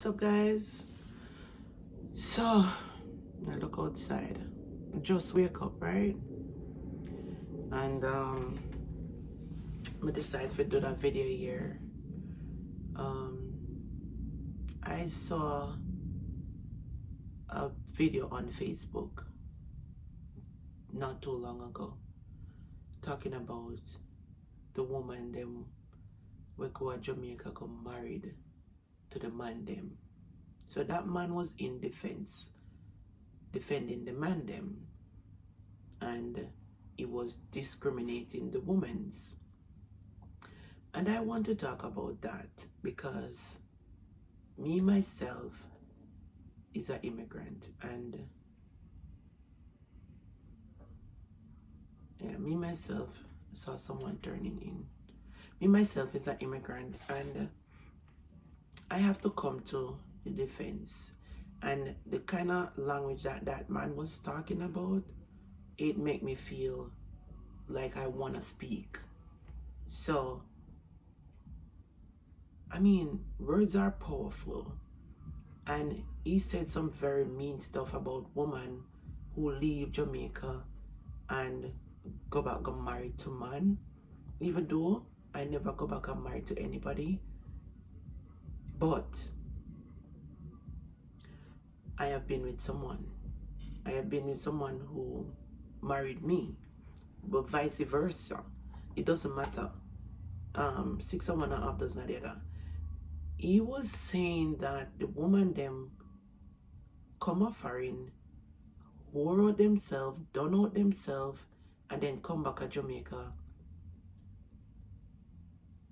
What's up, guys? So, I look outside. Just wake up, right? And I decide to do that video here. Um, I saw a video on Facebook not too long ago talking about the woman them we go to Jamaica got married to the man them. So that man was in defense, defending the man them, and he was discriminating the women's. And I want to talk about that because me myself is an immigrant, and me myself saw someone turning in. Me myself is an immigrant, and I have to come to the defense. And the kind of language that that man was talking about, it make me feel like I want to speak. So, I mean, words are powerful. And he said some very mean stuff about women who leave Jamaica and go back and married to man. Even though I never go back and married to anybody. But I have been with someone. I have been with someone who married me. But vice versa. It doesn't matter. 6 and 1/2 does not matter. He was saying that the woman them come offering, whore out themselves, done out themselves, and then come back to Jamaica,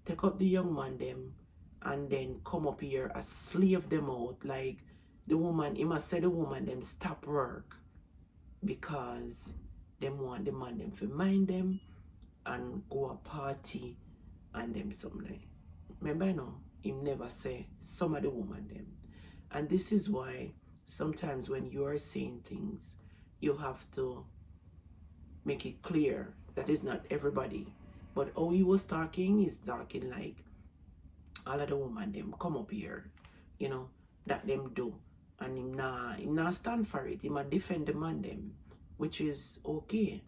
take up the young man them, and then come up here and slave them out. Like the woman, he must say the woman them stop work because them want the man them to mind them and go a party and them something. Remember no, him never say some of the woman them. And this is why sometimes when you are saying things, you have to make it clear that it's not everybody. But how he was talking, he's talking like all of the woman them come up here, you know, that them do. And him not stand for it. He might defend the man them, which is okay.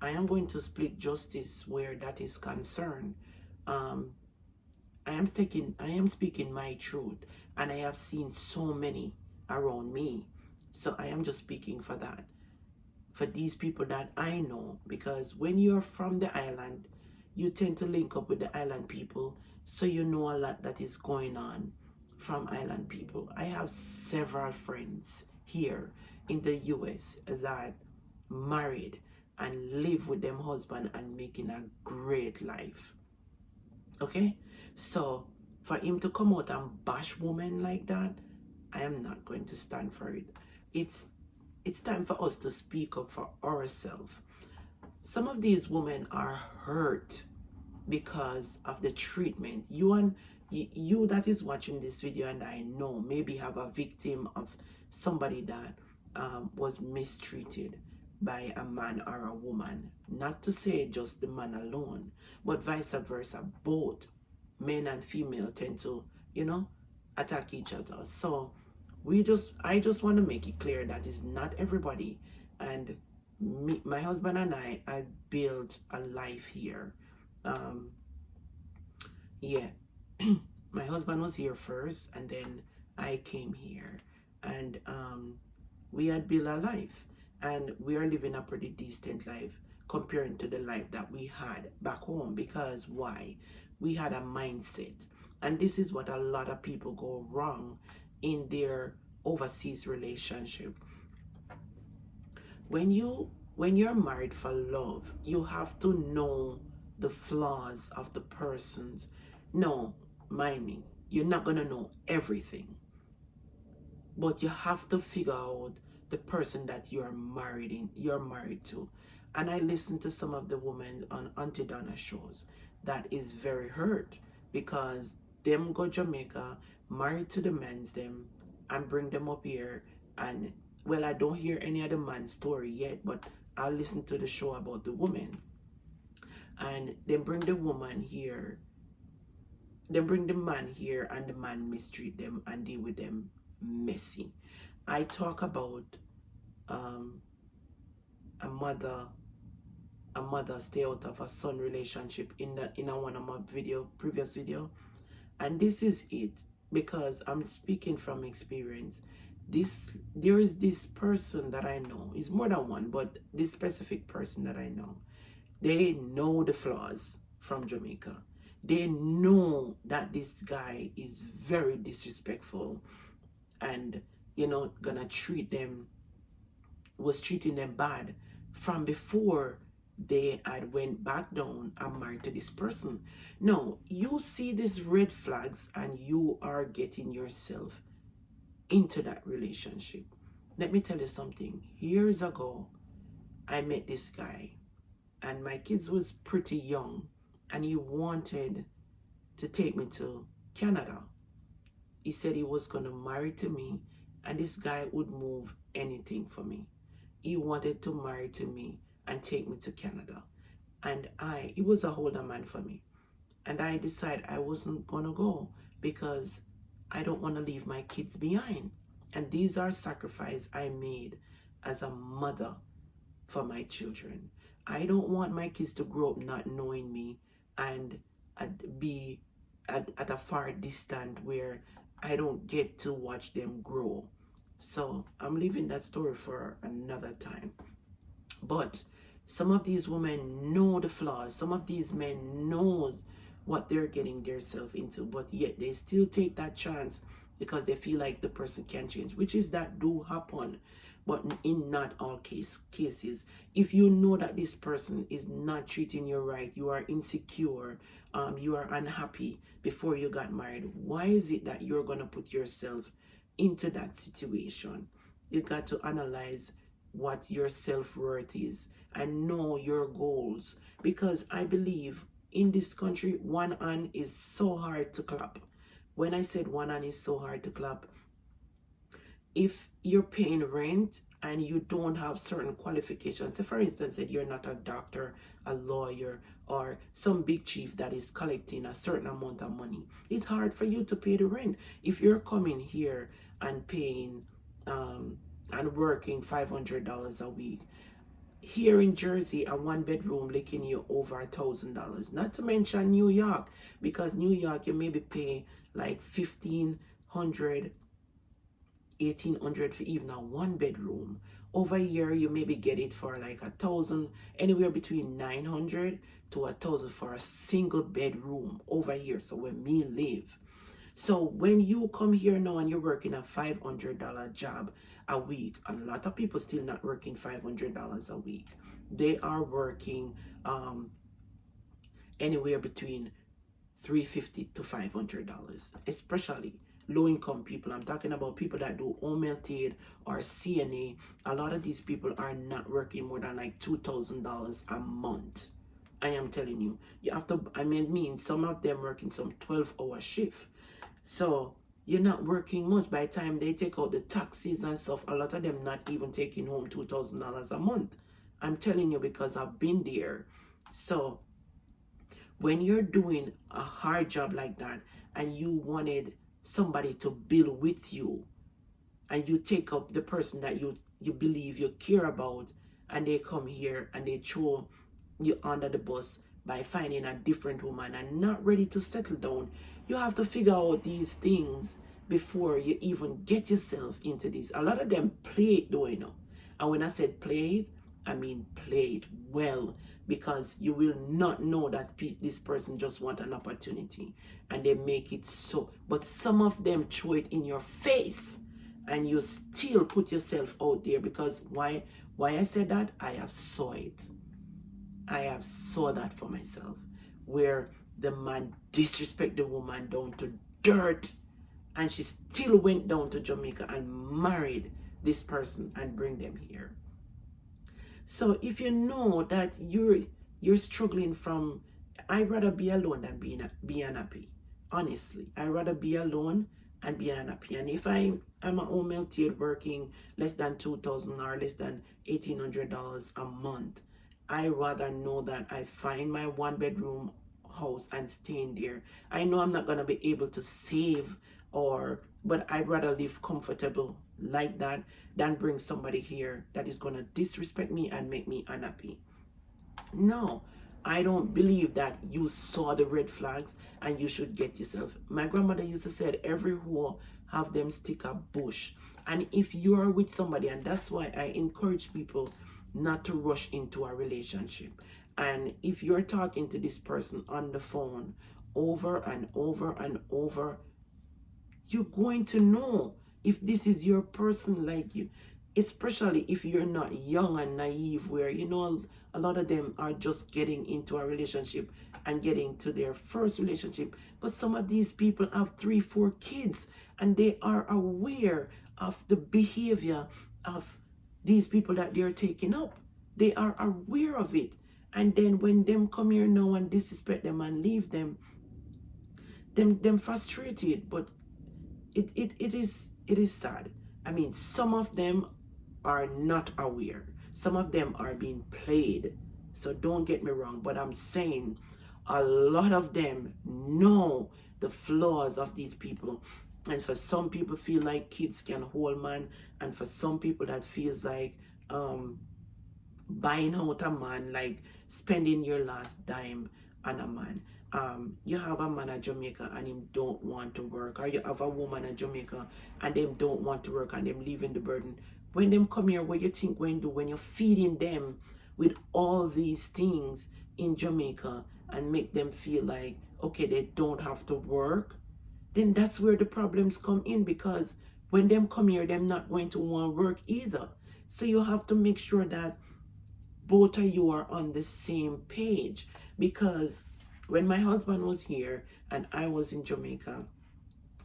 I am going to split justice where that is concerned. I am speaking my truth, and I have seen so many around me. So I am just speaking for that. For these people that I know, because when you're from the island, you tend to link up with the island people, so you know a lot that is going on from island people. I have several friends here in the US that married and live with them husband and making a great life. Okay? So for him to come out and bash women like that, I am not going to stand for it. It's time for us to speak up for ourselves. Some of these women are hurt because of the treatment. You that is watching this video, and I know maybe have a victim of somebody that was mistreated by a man or a woman. Not to say just the man alone, but vice versa. Both men and female tend to, attack each other. So I just want to make it clear that it's not everybody. And my husband and I built a life here. Yeah. My husband was here first, and then I came here, and we had built a life, and we are living a pretty decent life comparing to the life that we had back home. Because why? We had a mindset, and this is what a lot of people go wrong in their overseas relationship. When you're married for love, you have to know the flaws of the persons. No, mind me, you're not gonna know everything, but you have to figure out the person that you're married to. And I listen to some of the women on Auntie Donna shows that is very hurt because them go Jamaica, married to the men's them, and bring them up here. And well, I don't hear any of the man's story yet, but I'll listen to the show about the woman. And then bring the woman here They bring the man here and the man mistreat them and deal with them messy. I talk about um, a mother stay out of a son relationship in a one of my previous video, and this is it, because I'm speaking from experience. There is this person that I know, is more than one, but this specific person that I know, they know the flaws from Jamaica. They know that this guy is very disrespectful and, gonna was treating them bad from before they had went back down and married to this person. No, you see these red flags and you are getting yourself into that relationship. Let me tell you something. Years ago, I met this guy and my kids was pretty young and he wanted to take me to Canada. He said he was going to marry to me and this guy would move anything for me. He wanted to marry to me and take me to Canada. And he was a older man for me. And I decided I wasn't going to go because I don't want to leave my kids behind. And these are sacrifices I made as a mother for my children. I don't want my kids to grow up not knowing me and be at a far distance where I don't get to watch them grow. So I'm leaving that story for another time. But some of these women know the flaws. Some of these men know what they're getting themselves into, but yet they still take that chance because they feel like the person can change, which is that do happen. But in not all cases, if you know that this person is not treating you right, you are insecure, you are unhappy before you got married, why is it that you're going to put yourself into that situation? You got to analyze what your self-worth is and know your goals, because I believe in this country, one hand is so hard to clap. When I said one hand is so hard to clap, if you're paying rent and you don't have certain qualifications, so for instance, that you're not a doctor, a lawyer, or some big chief that is collecting a certain amount of money, it's hard for you to pay the rent. If you're coming here and paying and working $500 a week, here in Jersey, a one bedroom making you over $1,000. Not to mention New York, because New York you maybe pay like $1,500, $1,800 for even a one bedroom. Over here you maybe get it for like $1,000, anywhere between $900 to $1,000 for a single bedroom over here. So where me live. So when you come here now and you're working a $500 job a week, and a lot of people still not working $500 a week. They are working anywhere between $350 to $500, especially low-income people. I'm talking about people that do home health aid or CNA. A lot of these people are not working more than like $2,000 a month. I am telling you, you have to, some of them working some 12-hour shift. So you're not working much. By the time they take out the taxes and stuff, a lot of them not even taking home $2,000 a month. I'm telling you because I've been there. So when you're doing a hard job like that and you wanted somebody to build with you, and you take up the person that you believe you care about, and they come here and they throw you under the bus by finding a different woman and not ready to settle down, you have to figure out these things before you even get yourself into this. A lot of them play it though, And when I said play it, I mean play it well, because you will not know that this person just want an opportunity and they make it so. But some of them throw it in your face and you still put yourself out there. Because why I said that? I have saw it. I have saw that for myself, where the man disrespect the woman down to dirt, and she still went down to Jamaica and married this person and bring them here. So if you know that you're struggling from, I'd rather be alone than be unhappy. Honestly, I'd rather be alone and be unhappy. And if I'm a home health aide working less than $2,000 or less than $1,800 a month, I rather know that I find my one bedroom house and staying there. I know I'm not gonna be able to save, but I'd rather live comfortable like that than bring somebody here that is gonna disrespect me and make me unhappy. No, I don't believe that you saw the red flags and you should get yourself. My grandmother used to say, every whore have them stick a bush. And if you are with somebody, and that's why I encourage people not to rush into a relationship. And if you're talking to this person on the phone over and over and over, you're going to know if this is your person, like you, especially if you're not young and naive, where a lot of them are just getting into a relationship and getting to their first relationship. But some of these people have 3-4 kids and they are aware of the behavior of these people that they're taking up. They are aware of it. And then when them come here now and disrespect them and leave them frustrated. But it is sad. I mean, some of them are not aware. Some of them are being played. So don't get me wrong, but I'm saying a lot of them know the flaws of these people. And for some people feel like kids can hold man, and for some people that feels like buying out a man, like spending your last dime on a man. You have a man at Jamaica and him don't want to work, or you have a woman at Jamaica and them don't want to work and them leaving the burden. When them come here, what you think when you're feeding them with all these things in Jamaica and make them feel like, okay, they don't have to work, then that's where the problems come in, because when them come here, them not going to want work either. So you have to make sure that both of you are on the same page, because when my husband was here and I was in Jamaica,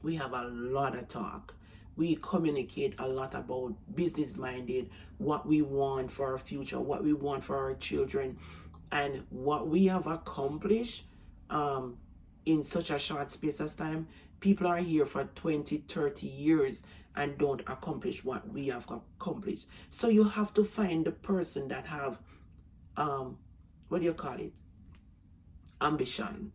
we have a lot of talk. We communicate a lot about business minded, what we want for our future, what we want for our children, and what we have accomplished in such a short space of time. People are here for 20, 30 years and don't accomplish what we have accomplished. So you have to find the person that have what do you call it? Ambition.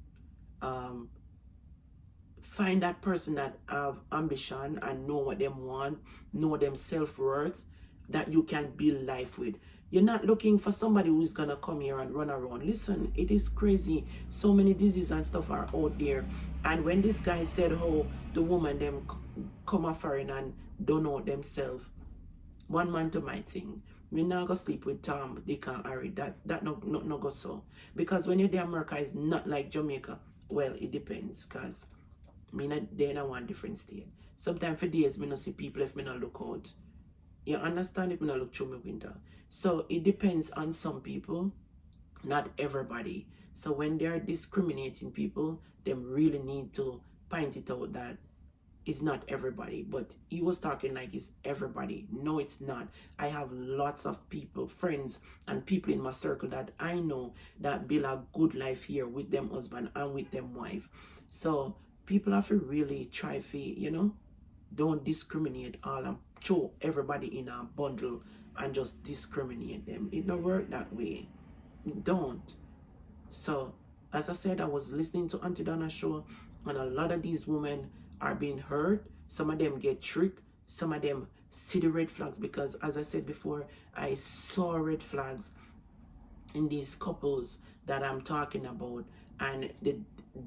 Find that person that have ambition and know what them want, know them self-worth, that you can build life with. You're not looking for somebody who's gonna come here and run around. Listen, it is crazy. So many diseases and stuff are out there. And when this guy said how the woman them come a foreign and don't know themselves, one man to my thing. Me not go sleep with Tom, Dick and Harry. That no go so. Because when you're there, America is not like Jamaica. Well, it depends, cause me not there in one different state. Sometimes for days me not see people if me not look out. You understand, if me not look through my window. So it depends on some people, not everybody. So when they're discriminating people, them really need to point it out that it's not everybody. But he was talking like it's everybody. No, it's not. I have lots of people, friends and people in my circle that I know that build a good life here with them husband and with them wife. So people have to really try to, don't discriminate all and throw everybody in a bundle and just discriminate them. It don't work that way. It don't. So as I said, I was listening to Auntie Donna's show, and a lot of these women are being hurt. Some of them get tricked. Some of them see the red flags, because as I said before, I saw red flags in these couples that I'm talking about, and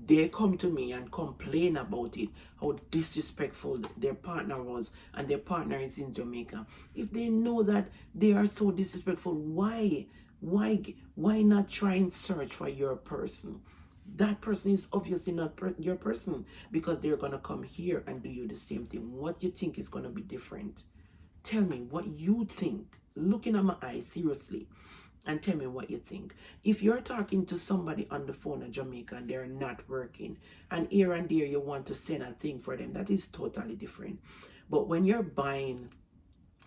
they come to me and complain about it, how disrespectful their partner was, and their partner is in Jamaica. If they know that they are so disrespectful, why not try and search for your person? That person is obviously not your person, because they're gonna come here and do you the same thing. What you think is gonna be different? Tell me what you think. Looking at my eyes seriously, and tell me what you think. If you're talking to somebody on the phone in Jamaica and they're not working, and here and there you want to send a thing for them, that is totally different. But when you're buying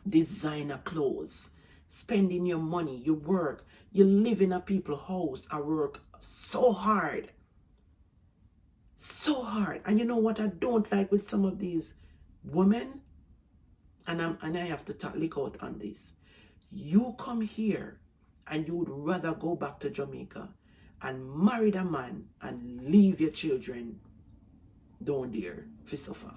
designer clothes, spending your money, you work, you live in a people's house, I work so hard. So hard. And you know what I don't like with some of these women? And I have to lick out on this. You come here and you would rather go back to Jamaica and marry the man and leave your children down there for suffer.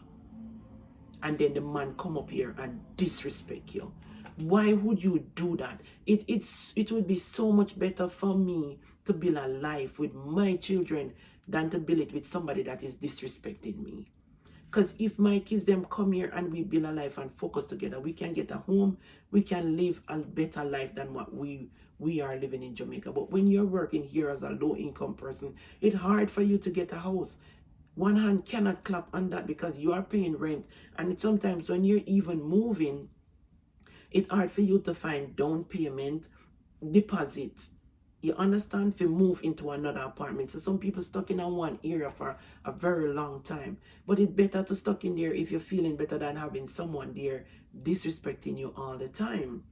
And then the man come up here and disrespect you. Why would you do that? It would be so much better for me to build a life with my children than to build it with somebody that is disrespecting me. Because if my kids them come here and we build a life and focus together, we can get a home, we can live a better life than what we are living in Jamaica. But when you're working here as a low income person, it's hard for you to get a house. One hand cannot clap on that because you are paying rent. And sometimes when you're even moving, it's hard for you to find down payment, deposit. You understand? If you move into another apartment. So some people stuck in a one area for a very long time. But it's better to stuck in there if you're feeling better than having someone there disrespecting you all the time.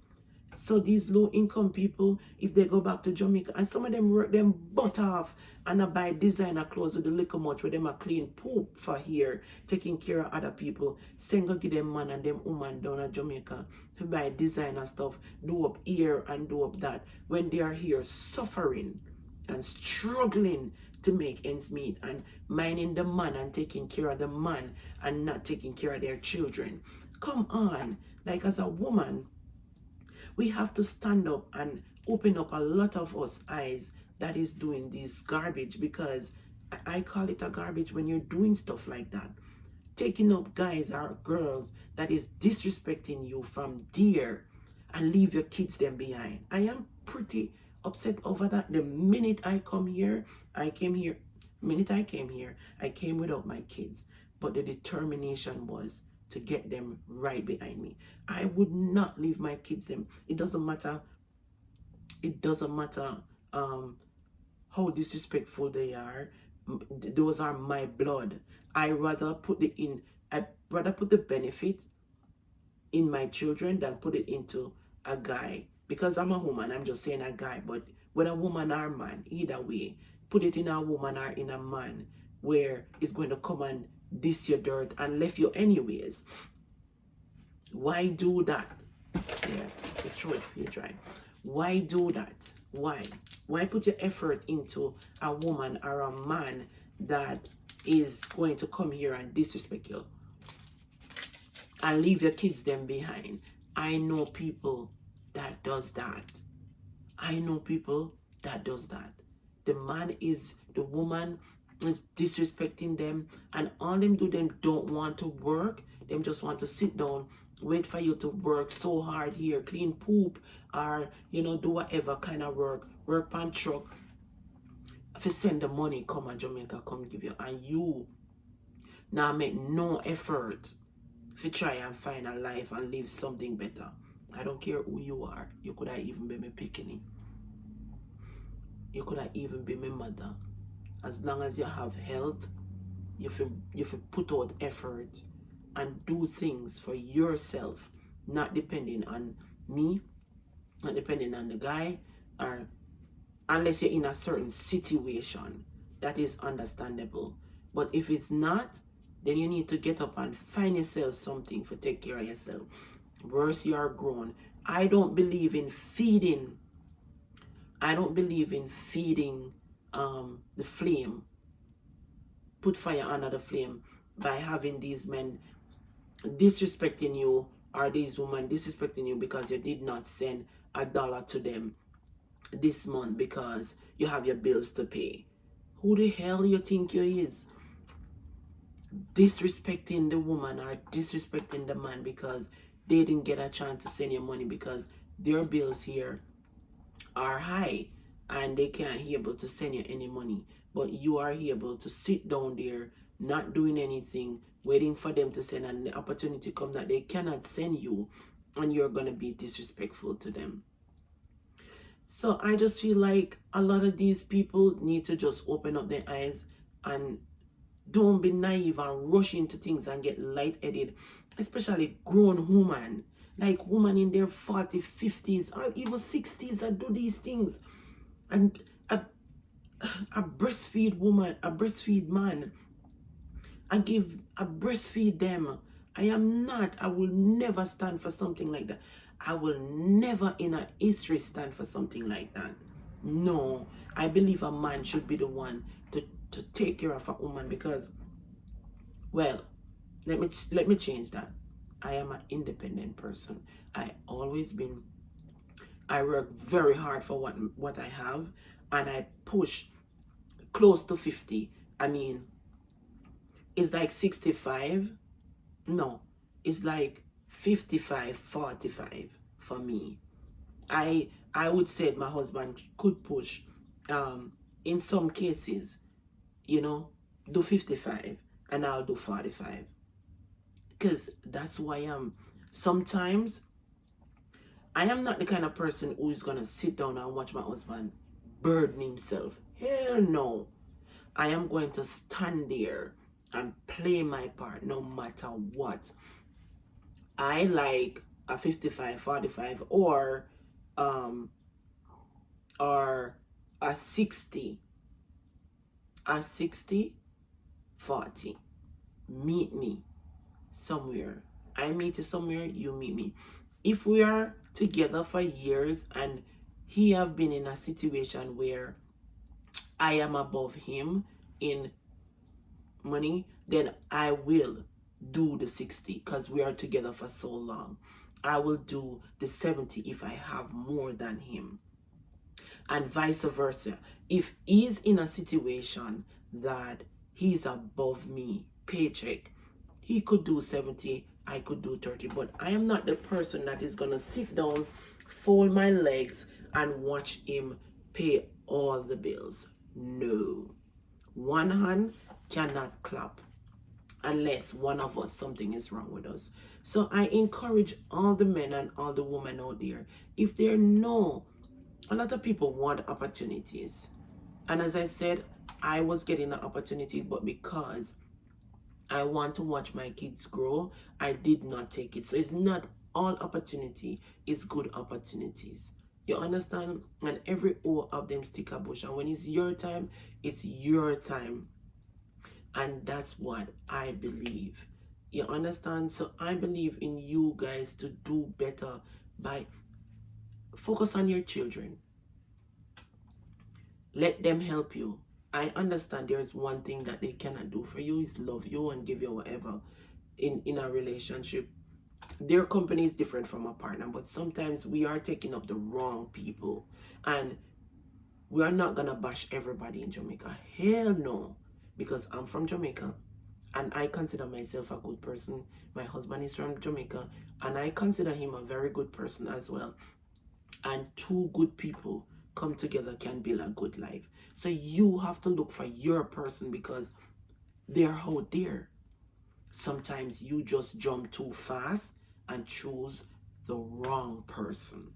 So these low income people, if they go back to Jamaica, and some of them work them butt off and I buy designer clothes with the liquor much where them a clean poop for here, taking care of other people, send go give them man and them woman down at Jamaica to buy designer stuff, do up here and do up that, when they are here suffering and struggling to make ends meet and minding the man and taking care of the man and not taking care of their children. Come on, like as a woman, we have to stand up and open up a lot of us eyes that is doing this garbage, because I call it a garbage when you're doing stuff like that. Taking up guys or girls that is disrespecting you from there and leave your kids them behind. I am pretty upset over that. The minute I came here, I came without my kids. But the determination was to get them right behind me. I would not leave my kids them. It doesn't matter how disrespectful they are. Those are my blood. I rather put the benefit in my children than put it into a guy. Because I'm a woman, I'm just saying a guy, but whether a woman or a man, either way, put it in a woman or in a man where it's going to come and diss your dirt and left you anyways. Why do that? Yeah, the throat feel dry. Why do that? Why? Why put your effort into a woman or a man that is going to come here and disrespect you and leave your kids them behind? I know people that does that. The woman is disrespecting them, and all them don't want to work. Them just want to sit down, wait for you to work so hard here, clean poop, or do whatever kind of work pan truck. If you send the money, come on Jamaica, come give you, and you now make no effort to try and find a life and live something better. I don't care who you are. You could have even been my picking. You could have even been my mother. As long as you have health, you put out effort and do things for yourself, not depending on me, not depending on the guy, or unless you're in a certain situation that is understandable. But if it's not, then you need to get up and find yourself something to take care of yourself. Worse, you are grown. I don't believe in feeding the flame, put fire under the flame, by having these men disrespecting you or these women disrespecting you because you did not send $1 to them this month because you have your bills to pay. Who the hell you think you is? Disrespecting the woman or disrespecting the man because they didn't get a chance to send you money because their bills here are high and they can't be able to send you any money, but you are able to sit down there not doing anything, waiting for them to send, and the opportunity comes that they cannot send you, and you're gonna be disrespectful to them. So I just feel like a lot of these people need to just open up their eyes and don't be naive and rush into things and get lightheaded, especially grown women, like women in their 40s, 50s, or even 60s that do these things. And a breastfeed woman, a breastfeed man, I breastfeed them. I will never stand for something like that. I will never in a history stand for something like that. No, I believe a man should be the one to take care of a woman because, well, let me change that. I am an independent person. I always been. I work very hard for what I have, and I push close to 50. I mean, it's like 65. No, it's like 55, 45 for me. I would say my husband could push, in some cases, you know, do 55 and I'll do 45. Because that's who I am. Sometimes I am not the kind of person who is gonna sit down and watch my husband burden himself. Hell no. I am going to stand there and play my part no matter what. I like a 55, 45, um or a 60, a 60, 40. Meet me somewhere. I meet you somewhere, you meet me. If we are together for years and he have been in a situation where I am above him in money, then I will do the 60 because we are together for so long. I will do the 70 if I have more than him. And vice versa. If he's in a situation that he's above me, paycheck, he could do 70, I could do 30. But I am not the person that is going to sit down, fold my legs, and watch him pay all the bills. No. One hand cannot clap unless one of us, something is wrong with us. So I encourage all the men and all the women out there, if they know, a lot of people want opportunities. And as I said, I was getting an opportunity, but because I want to watch my kids grow, I did not take it. So it's not all opportunity is good opportunities. You understand? And every all of them stick a bush. And when it's your time, it's your time. And that's what I believe. You understand? So I believe in you guys to do better by focus on your children. Let them help you. I understand there's one thing that they cannot do for you is love you and give you whatever in a relationship. Their company is different from a partner, but sometimes we are taking up the wrong people. And we are not gonna bash everybody in Jamaica. Hell no. Because I'm from Jamaica and I consider myself a good person. My husband is from Jamaica and I consider him a very good person as well. And two good people come together can build a good life. So you have to look for your person because they're out there. Sometimes you just jump too fast and choose the wrong person.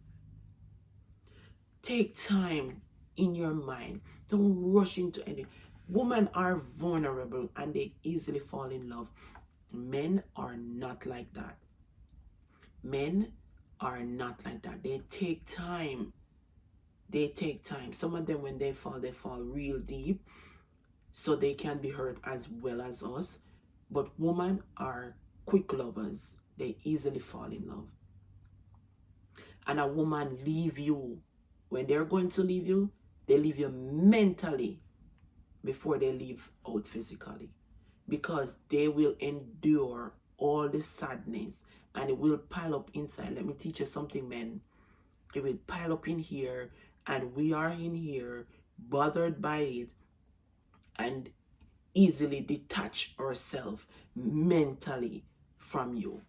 Take time in your mind. Don't rush into anything. Women are vulnerable and they easily fall in love. Men are not like that. Men are not like that. They take time. They take time. Some of them, when they fall real deep, so they can be hurt as well as us. But women are quick lovers. They easily fall in love. And a woman leave you. When they're going to leave you, they leave you mentally before they leave out physically. Because they will endure all the sadness and it will pile up inside. Let me teach you something, men. It will pile up in here and we are in here bothered by it and easily detach ourselves mentally from you.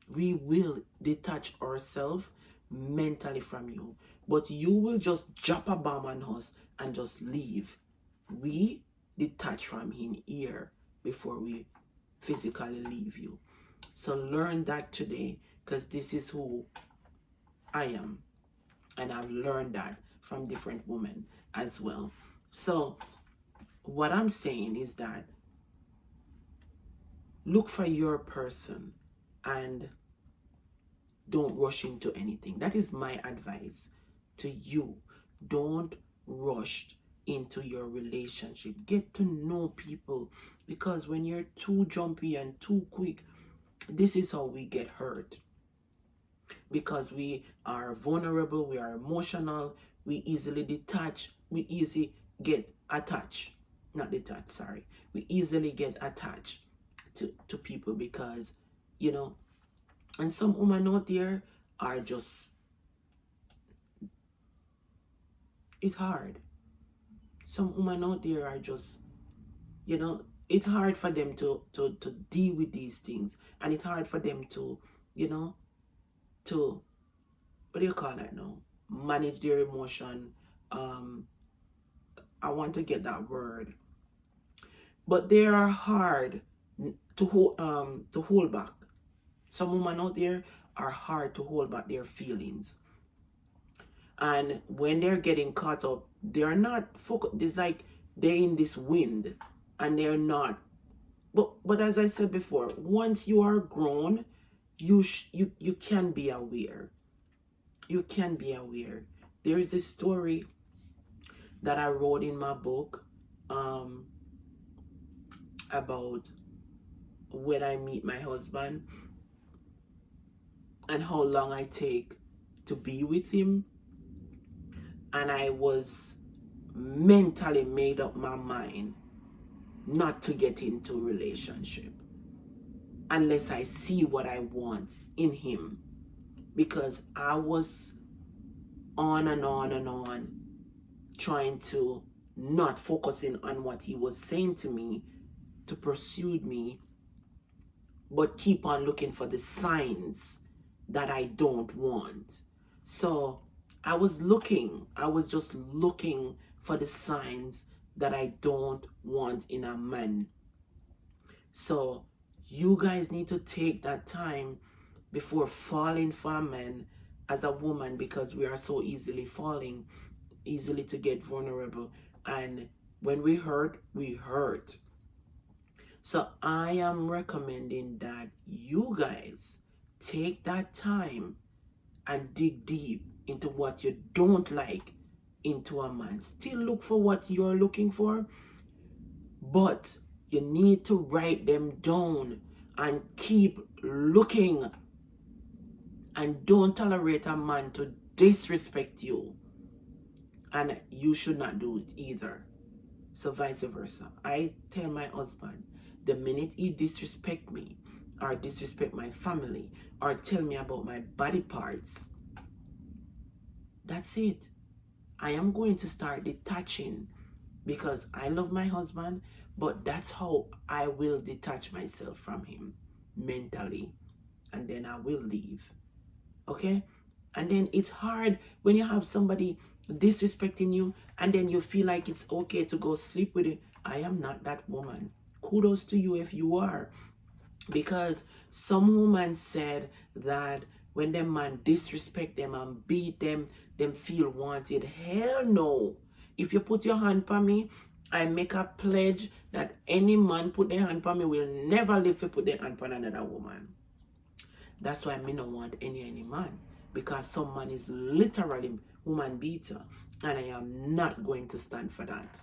We will detach ourselves mentally from you, but you will just drop a bomb on us and just leave. We detach from him here before we physically leave you. So learn that today, because this is who I am, and I've learned that from different women as well. So what I'm saying is that look for your person and don't rush into anything. That is my advice to you. Don't rush into your relationship. Get to know people, because when you're too jumpy and too quick, this is how we get hurt. Because we are vulnerable, we are emotional, we easily detach, we easily get attached, not detached, sorry. We easily get attached to people because, you know, and some women out there are just, it's hard. Some women out there are just, you know, it's hard for them to deal with these things. And it's hard for them to, you know, to, what do you call that now? Manage their emotion. I want to get that word. But they are hard to hold back. Some women out there are hard to hold back their feelings. And when they're getting caught up, they're not focused. It's like they're in this wind and they're not. But as I said before, once you are grown, you can be aware. You can be aware. There is a story that I wrote in my book about when I meet my husband and how long I take to be with him. And I was mentally made up my mind not to get into a relationship unless I see what I want in him, because I was on and on and on trying to not focusing on what he was saying to me to pursue me, but keep on looking for the signs that I don't want. So I was just looking for the signs that I don't want in a man. So you guys need to take that time before falling for a man as a woman, because we are so easily falling, easily to get vulnerable. And when we hurt, we hurt. So I am recommending that you guys take that time and dig deep into what you don't like into a man. Still look for what you're looking for, but you need to write them down and keep looking, and don't tolerate a man to disrespect you, and you should not do it either. So vice versa. I tell my husband, the minute he disrespect me or disrespect my family or tell me about my body parts, that's it. I am going to start detaching, because I love my husband, but that's how I will detach myself from him mentally, and then I will leave. Okay? And then it's hard when you have somebody disrespecting you and then you feel like it's okay to go sleep with it. I am not that woman. Kudos to you if you are. Because some woman said that when them man disrespect them and beat them feel wanted. Hell no. If you put your hand on me, I make a pledge that any man put their hand on me will never live to put their hand on another woman. That's why me don't want any man. Because some man is literally woman beater. And I am not going to stand for that.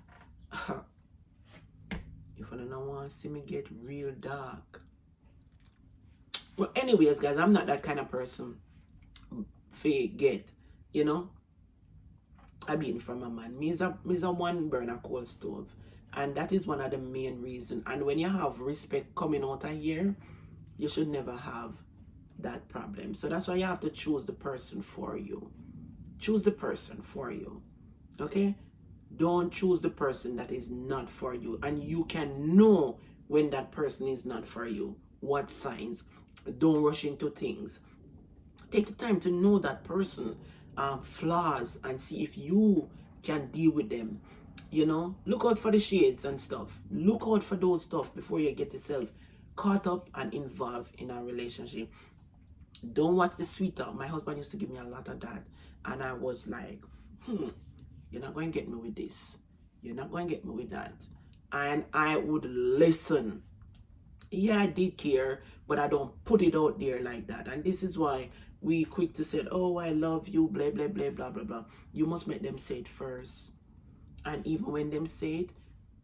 If you don't want to see me get real dark. Well, anyways, guys, I'm not that kind of person. Get, you know, I been from a man. Me is a one burner coal stove. And that is one of the main reasons. And when you have respect coming out of here, you should never have that problem. So that's why you have to choose the person for you. Choose the person for you. Okay? Don't choose the person that is not for you. And you can know when that person is not for you. What signs? Don't rush into things. Take the time to know that person flaws and see if you can deal with them. You know, look out for the shades and stuff. Look out for those stuff before you get yourself caught up and involved in a relationship. Don't watch the sweetheart. My husband used to give me a lot of that, and I was like, you're not going to get me with this. You're not going to get me with that. And I would listen. Yeah, I did care, but I don't put it out there like that. And this is why we quick to say, oh, I love you, blah, blah, blah, blah, blah, blah. You must make them say it first. And even when them say it,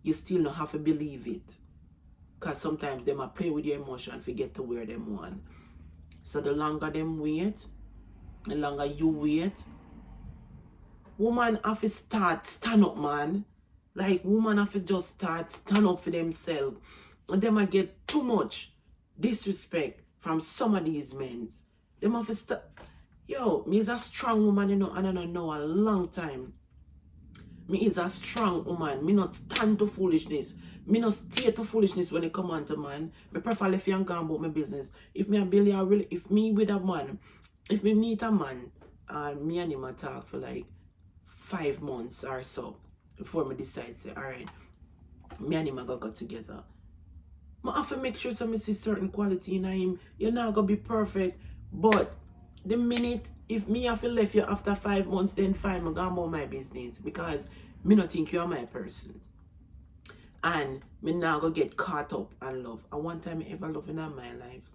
you still don't have to believe it. Because sometimes they might play with your emotion and forget to wear them one. So the longer them wait, the longer you wait, Woman have to stand up, man. Like, woman have to just stand up for themselves. And them I get too much disrespect from some of these men. Them have to Yo, me is a strong woman, and I don't know a long time. Me is a strong woman. Me not stand to foolishness. Me not stay to foolishness when it come on to man. Me prefer if you and go about my business. If me and Billy are really, if me with a man, if me meet a man, and me and him a talk for like 5 months or so before me decide say, alright, me and him are gonna go together. I have to make sure some see certain quality in him. You're not gonna be perfect, but the minute if me have to left you after 5 months, then fine, I'm gonna about my business because me not think you are my person. And me now go get caught up and love. And one time I ever love in my life.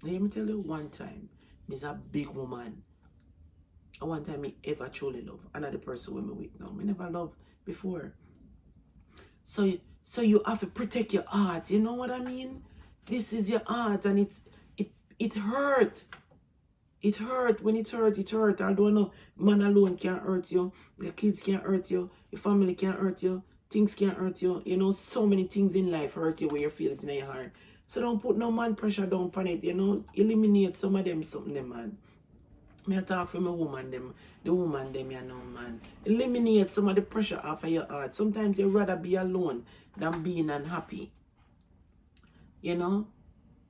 Let me tell you one time, me's a big woman. And one time I ever truly love. Another person with me with now. Me never love before. So you have to protect your heart. You know what I mean? This is your heart, and it hurt. It hurt. When it hurt, it hurt. I don't know. Man alone can't hurt you. Your kids can't hurt you. Your family can't hurt you. Things can't hurt you. You know, so many things in life hurt you when you feel it in your heart. So don't put no man pressure down on it. You know, eliminate some of them something, them, man. Me I talk for my woman them, the woman them, you know, man. Eliminate some of the pressure off of your heart. Sometimes you'd rather be alone than being unhappy. You know?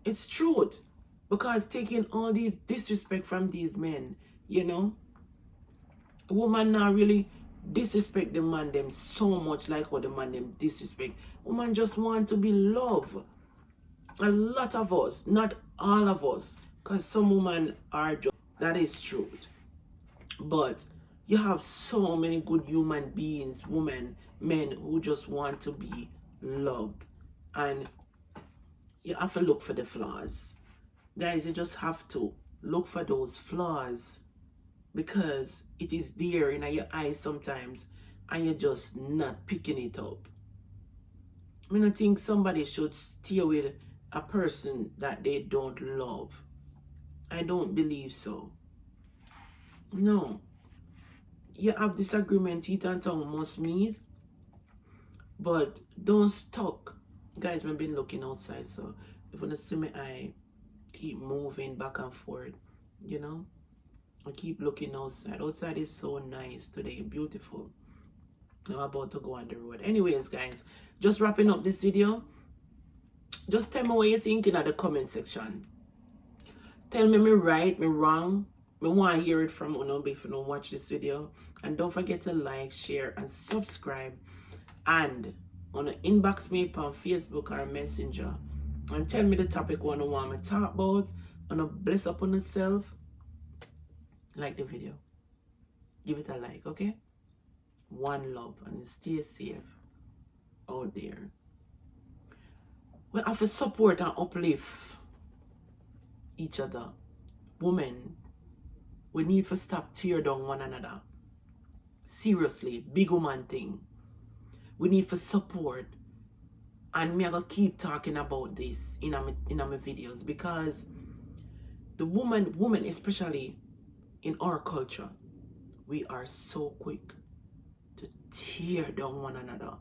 It's truth. Because taking all these disrespect from these men, you know, a woman now really disrespect the man them so much like what the man them disrespect. Woman just want to be loved. A lot of us, not all of us, because some women are just, that is truth. But you have so many good human beings, women, men who just want to be loved. And you have to look for the flaws. Guys, you just have to look for those flaws because it is there in your eyes sometimes and you're just not picking it up. I don't think somebody should stay with a person that they don't love. I don't believe so. No. You have disagreement, teeth and tongue must meet, but don't stuck. Guys, I've been looking outside, so if you see me, I keep moving back and forth, you know. I keep looking outside. Outside is so nice today, beautiful. I'm about to go on the road. Anyways, guys, just wrapping up this video. Just tell me what you think in the comment section. Tell me right, me wrong. Me want to hear it from you if you don't watch this video. And don't forget to like, share, and subscribe. And on the inbox me on Facebook or Messenger. And tell me the topic one you want me to talk about. And bless up on yourself. Like the video. Give it a like, okay? One love and stay safe out there. We have to support and uplift each other. Women, we need to stop tear down one another. Seriously, big woman thing. We need to support. And me I gonna keep talking about this in my videos because the woman especially in our culture, we are so quick to tear down one another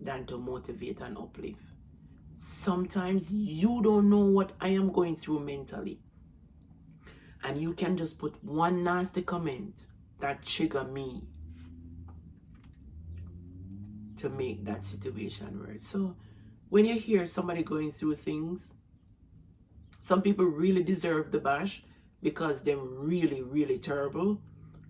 than to motivate and uplift. Sometimes you don't know what I am going through mentally. And you can just put one nasty comment that trigger me to make that situation worse. So when you hear somebody going through things, some people really deserve the bash because they're really, really terrible.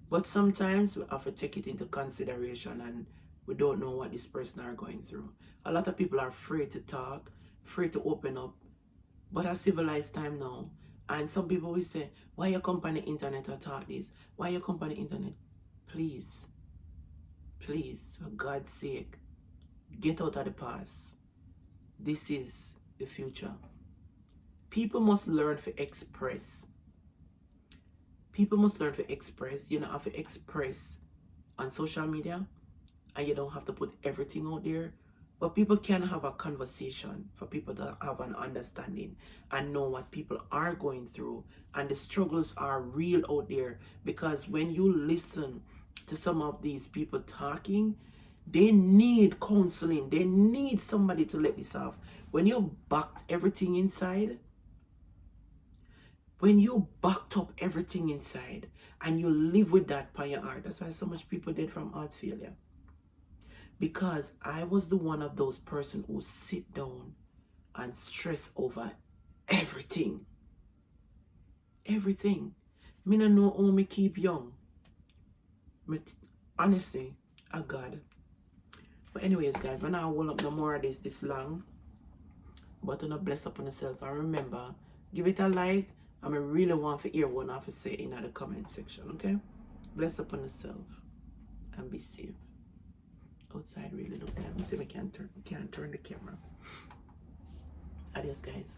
But sometimes we have to take it into consideration and we don't know what this person are going through. A lot of people are afraid to talk, afraid to open up. But a civilized time now. And some people will say, why you come on the internet or talk this? Why you come on the internet? Please, for God's sake, get out of the past. This is the future. People must learn to express. People must learn to express. You don't have to express on social media. And you don't have to put everything out there. But people can have a conversation for people to have an understanding and know what people are going through. And the struggles are real out there. Because when you listen to some of these people talking, they need counseling. They need somebody to let this off. When you backed everything inside, when you backed up everything inside and you live with that by your heart, that's why so much people dead from heart failure. Because I was the one of those person who sit down and stress over everything. Everything. Me no know how me keep young. Honestly, I God. But anyways, guys, when I will up no more of this long, but not bless upon yourself. And remember, give it a like. I really want to hear what I have to say in the comment section, okay? Bless upon yourself and be safe. Outside really look. Let me see if I can't turn the camera. Adios, guys.